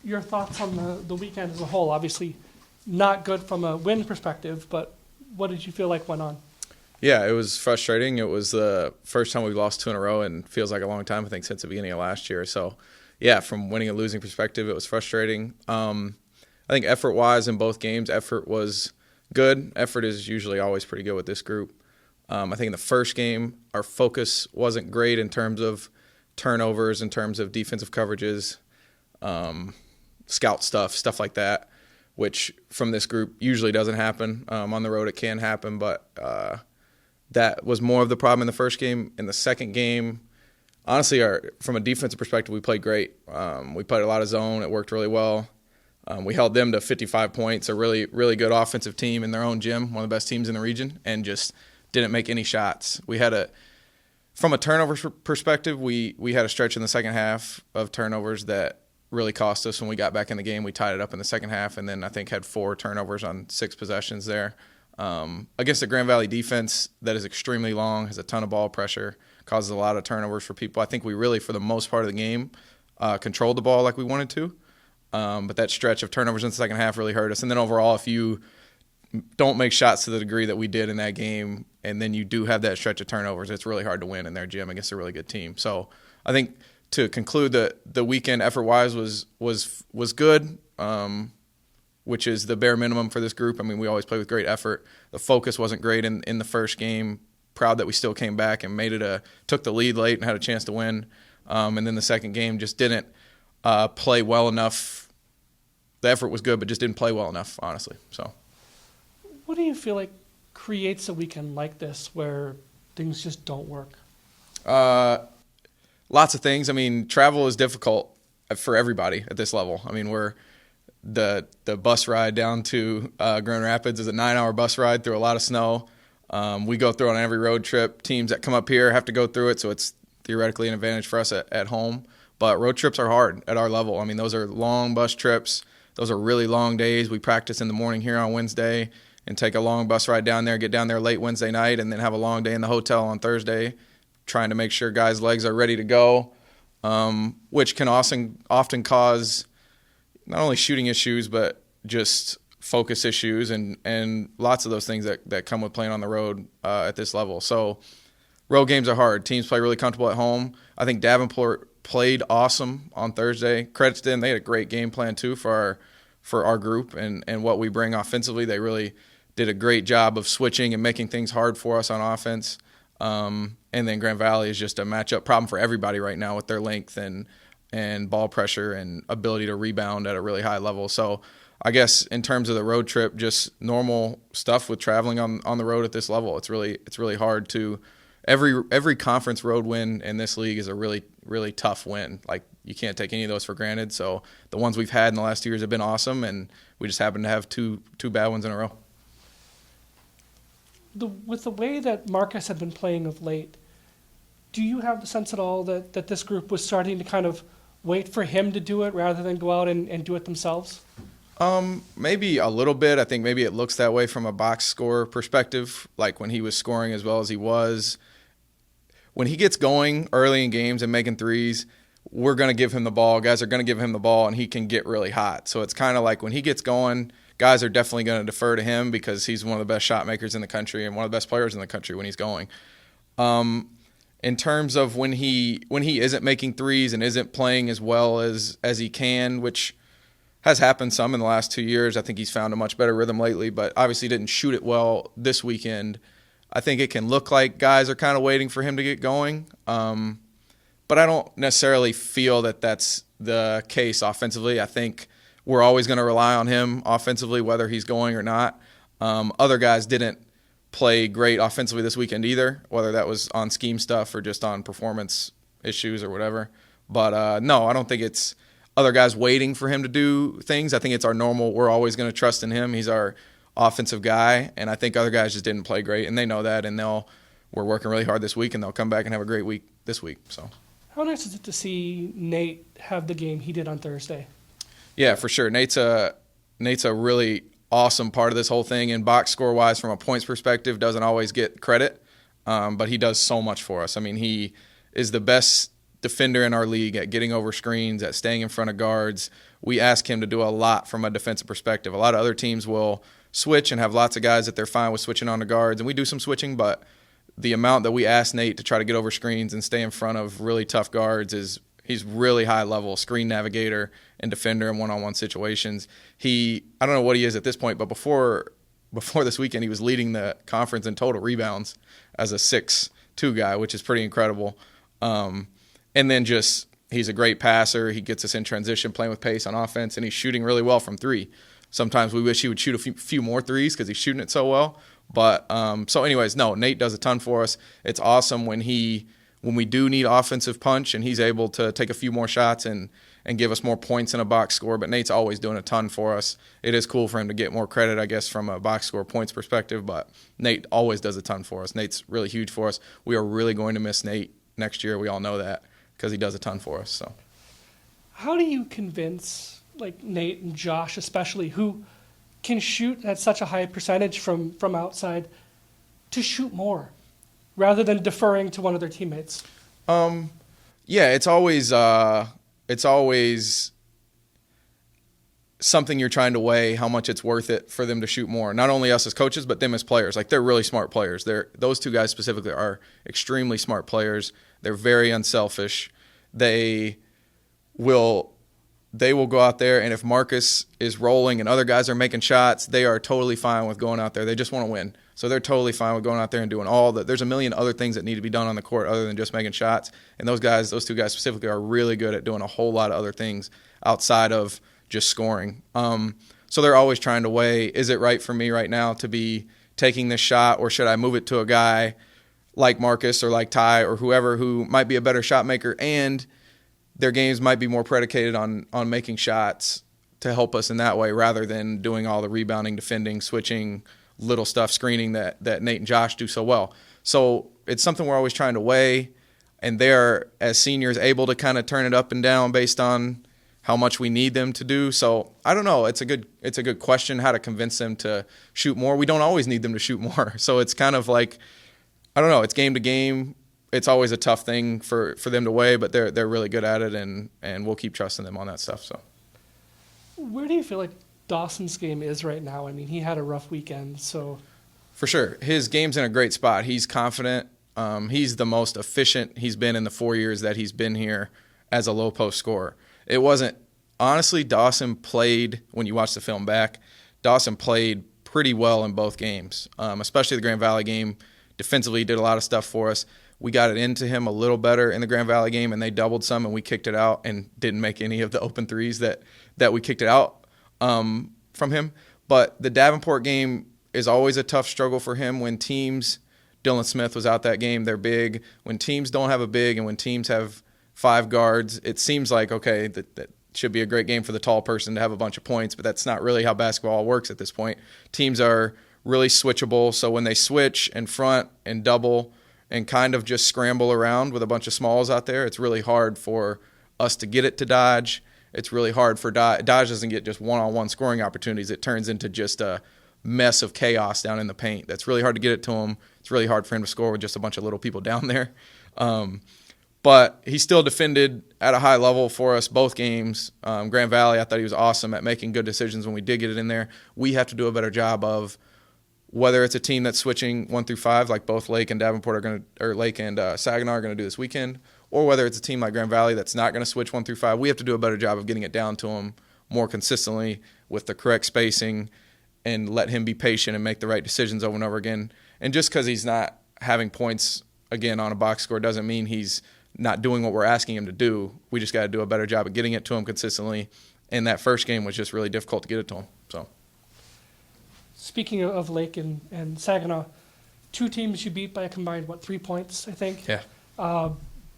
your thoughts on the weekend as a whole. Obviously, not good from a win perspective, but what did you feel like went on? Yeah, it was frustrating. It was the first time we've lost two in a row and feels like a long time, I think, since the beginning of last year. So, yeah, from winning and losing perspective, it was frustrating. I think effort-wise in both games, effort was good. Effort is usually always pretty good with this group. I think in the first game, our focus wasn't great in terms of turnovers, in terms of defensive coverages, scout stuff like that, which from this group usually doesn't happen. On the road it can happen, but that was more of the problem in the first game. In the second game, honestly, from a defensive perspective, we played great. We played a lot of zone. It worked really well. We held them to 55 points, a really, really good offensive team in their own gym, one of the best teams in the region, and just didn't make any shots. From a turnover perspective, we had a stretch in the second half of turnovers that really cost us when we got back in the game. We tied it up in the second half, and then I think had 4 turnovers on 6 possessions there. Against the Grand Valley defense that is extremely long, has a ton of ball pressure, causes a lot of turnovers for people. I think we really, for the most part of the game, controlled the ball like we wanted to. But that stretch of turnovers in the second half really hurt us. And then overall, if you don't make shots to the degree that we did in that game, and then you do have that stretch of turnovers, it's really hard to win in their gym against a really good team. So I think to conclude, the weekend effort-wise was good, which is the bare minimum for this group. I mean, we always play with great effort. The focus wasn't great in the first game. Proud that we still came back and took the lead late and had a chance to win. And then the second game just didn't play well enough. The effort was good, but just didn't play well enough, honestly. So, What do you feel like creates a weekend like this where things just don't work? Lots of things. I mean, travel is difficult for everybody at this level. I mean, the bus ride down to Grand Rapids is a 9-hour bus ride through a lot of snow. We go through it on every road trip. Teams that come up here have to go through it, so it's theoretically an advantage for us at home. But road trips are hard at our level. I mean, those are long bus trips. Those are really long days. We practice in the morning here on Wednesday and take a long bus ride down there, get down there late Wednesday night, and then have a long day in the hotel on Thursday, trying to make sure guys' legs are ready to go, which can often cause not only shooting issues but just focus issues and lots of those things that come with playing on the road at this level. So road games are hard. Teams play really comfortable at home. I think Davenport played awesome on Thursday. Credit to them. They had a great game plan too for our group and what we bring offensively. They really did a great job of switching and making things hard for us on offense. And then Grand Valley is just a matchup problem for everybody right now with their length and ball pressure and ability to rebound at a really high level. So I guess in terms of the road trip, just normal stuff with traveling on the road at this level. It's really hard to every conference road win in this league is a really, really tough win. Like, you can't take any of those for granted. So the ones we've had in the last 2 years have been awesome, and we just happen to have two bad ones in a row. With the way that Marcus had been playing of late, do you have the sense at all that this group was starting to kind of wait for him to do it rather than go out and do it themselves? Maybe a little bit. I think maybe it looks that way from a box score perspective, like when he was scoring as well as he was. When he gets going early in games and making threes, we're going to give him the ball. Guys are going to give him the ball, and he can get really hot. So it's kind of like when he gets going, guys are definitely going to defer to him because he's one of the best shot makers in the country and one of the best players in the country when he's going. In terms of when he isn't making threes and isn't playing as well as he can, which has happened some in the last 2 years. I think he's found a much better rhythm lately, but obviously didn't shoot it well this weekend. I think it can look like guys are kind of waiting for him to get going, but I don't necessarily feel that that's the case offensively. I think we're always going to rely on him offensively, whether he's going or not. Other guys didn't play great offensively this weekend either, whether that was on scheme stuff or just on performance issues or whatever. But no, I don't think it's other guys waiting for him to do things. I think it's our normal, we're always going to trust in him. He's our offensive guy, and I think other guys just didn't play great, and they know that, and we're working really hard this week, and they'll come back and have a great week this week. So, how nice is it to see Nate have the game he did on Thursday? Yeah, for sure. Nate's a really awesome part of this whole thing, and box score wise, from a points perspective, doesn't always get credit, but he does so much for us. I mean, he is the best defender in our league at getting over screens, at staying in front of guards. We ask him to do a lot from a defensive perspective. A lot of other teams will switch and have lots of guys that they're fine with switching on to guards, and we do some switching, but the amount that we ask Nate to try to get over screens and stay in front of really tough guards is he's really high level screen navigator and defender in one-on-one situations. I don't know what he is at this point, but before this weekend, he was leading the conference in total rebounds as a 6'2" guy, which is pretty incredible. And then just he's a great passer. He gets us in transition, playing with pace on offense, and he's shooting really well from three. Sometimes we wish he would shoot a few more threes because he's shooting it so well. But so anyways, no, Nate does a ton for us. It's awesome when we do need offensive punch and he's able to take a few more shots and give us more points in a box score. But Nate's always doing a ton for us. It is cool for him to get more credit, I guess, from a box score points perspective. But Nate always does a ton for us. Nate's really huge for us. We are really going to miss Nate next year. We all know that because he does a ton for us. So, how do you convince Nate and Josh, especially, who can shoot at such a high percentage from outside, to shoot more rather than deferring to one of their teammates? Yeah, it's always something you're trying to weigh how much it's worth it for them to shoot more. Not only us as coaches, but them as players. They're really smart players. Those two guys specifically are extremely smart players. They're very unselfish. They will go out there, and if Marcus is rolling and other guys are making shots, they are totally fine with going out there. They just want to win. So they're totally fine with going out there and doing all that. There's a million other things that need to be done on the court other than just making shots. And those two guys specifically, are really good at doing a whole lot of other things outside of just scoring. So they're always trying to weigh, is it right for me right now to be taking this shot, or should I move it to a guy like Marcus or like Ty or whoever who might be a better shot maker, and their games might be more predicated on making shots to help us in that way rather than doing all the rebounding, defending, switching, little stuff, screening that Nate and Josh do so well. So it's something we're always trying to weigh, and they're, as seniors, able to kind of turn it up and down based on how much we need them to do. So I don't know. It's a good question, how to convince them to shoot more. We don't always need them to shoot more. So it's kind of like, I don't know, it's game to game. It's always a tough thing for them to weigh, but they're really good at it, and we'll keep trusting them on that stuff. So, where do you feel like Dawson's game is right now? I mean, he had a rough weekend, so. For sure. His game's in a great spot. He's confident. He's the most efficient he's been in the 4 years that he's been here as a low post scorer. It wasn't – honestly, Dawson played – when you watch the film back, Dawson played pretty well in both games, especially the Grand Valley game. Defensively, he did a lot of stuff for us. We got it into him a little better in the Grand Valley game, and they doubled some, and we kicked it out and didn't make any of the open threes that we kicked it out from him. But the Davenport game is always a tough struggle for him when teams – Dylan Smith was out that game. They're big. When teams don't have a big and when teams have 5 guards, it seems like, okay, that should be a great game for the tall person to have a bunch of points, but that's not really how basketball works at this point. Teams are really switchable, so when they switch and front and double and kind of just scramble around with a bunch of smalls out there, it's really hard for us to get it to Dodge. It's really hard for Dodge doesn't get just one-on-one scoring opportunities. It turns into just a mess of chaos down in the paint. That's really hard to get it to him. It's really hard for him to score with just a bunch of little people down there. But he still defended at a high level for us both games. Grand Valley, I thought he was awesome at making good decisions when we did get it in there. We have to do a better job of, whether it's a team that's switching 1 through 5, like both Lake and Davenport are going to, or Lake and Saginaw are going to do this weekend, or whether it's a team like Grand Valley that's not going to switch 1 through 5. We have to do a better job of getting it down to him more consistently with the correct spacing, and let him be patient and make the right decisions over and over again. And just because he's not having points again on a box score doesn't mean he's not doing what we're asking him to do. We just got to do a better job of getting it to him consistently. And that first game was just really difficult to get it to him. So, speaking of Lake and Saginaw, 2 teams you beat by a combined, 3 points, I think? Yeah.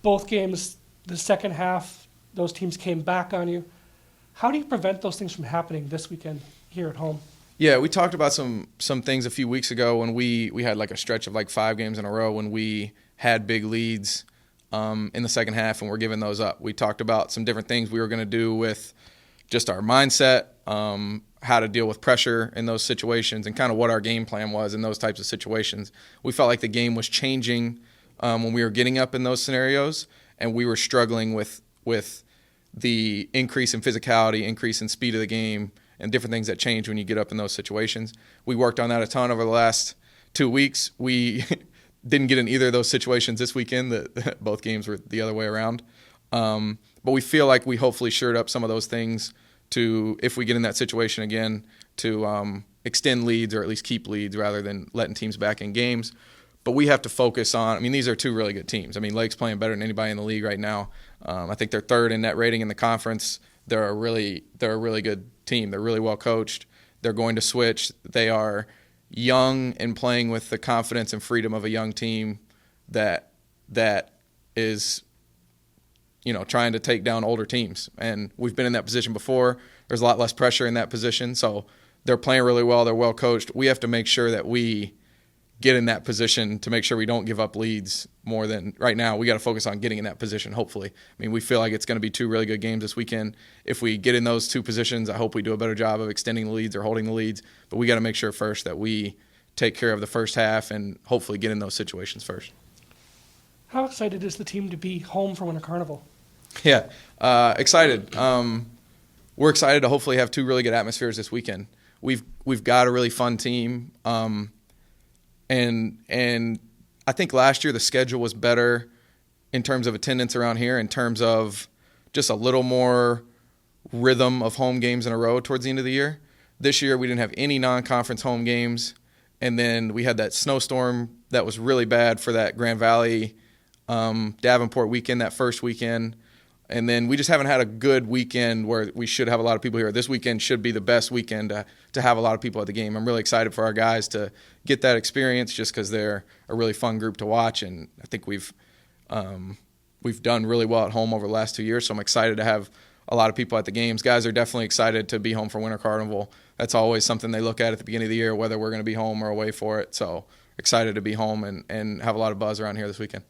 Both games, the second half, those teams came back on you. How do you prevent those things from happening this weekend here at home? Yeah, we talked about some things a few weeks ago when we had like a stretch of like 5 games in a row when we had big leads in the second half and we're giving those up. We talked about some different things we were going to do with just our mindset, how to deal with pressure in those situations, and kind of what our game plan was in those types of situations. We felt like the game was changing when we were getting up in those scenarios, and we were struggling with the increase in physicality, increase in speed of the game, and different things that change when you get up in those situations. We worked on that a ton over the last 2 weeks. We didn't get in either of those situations this weekend. Both games were the other way around. But we feel like we hopefully shored up some of those things to, if we get in that situation again, to extend leads or at least keep leads rather than letting teams back in games. But we have to focus on, I mean, these are two really good teams. I mean, Lake's playing better than anybody in the league right now. I think they're third in net rating in the conference. They're a really good team. They're really well coached. They're going to switch. They are young and playing with the confidence and freedom of a young team that is, trying to take down older teams. And we've been in that position before. There's a lot less pressure in that position. So they're playing really well. They're well coached. We have to make sure that we get in that position to make sure we don't give up leads more than right now. We got to focus on getting in that position, hopefully. I mean, we feel like it's going to be two really good games this weekend. If we get in those two positions, I hope we do a better job of extending the leads or holding the leads. But we got to make sure first that we take care of the first half and hopefully get in those situations first. How excited is the team to be home for Winter Carnival? Yeah, excited. We're excited to hopefully have two really good atmospheres this weekend. We've got a really fun team. And I think last year the schedule was better in terms of attendance around here, in terms of just a little more rhythm of home games in a row towards the end of the year. This year we didn't have any non-conference home games, and then we had that snowstorm that was really bad for that Grand Valley Davenport weekend, that first weekend. And then we just haven't had a good weekend where we should have a lot of people here. This weekend should be the best weekend to have a lot of people at the game. I'm really excited for our guys to get that experience just because they're a really fun group to watch. And I think we've done really well at home over the last 2 years, so I'm excited to have a lot of people at the games. Guys are definitely excited to be home for Winter Carnival. That's always something they look at the beginning of the year, whether we're going to be home or away for it. So excited to be home and have a lot of buzz around here this weekend.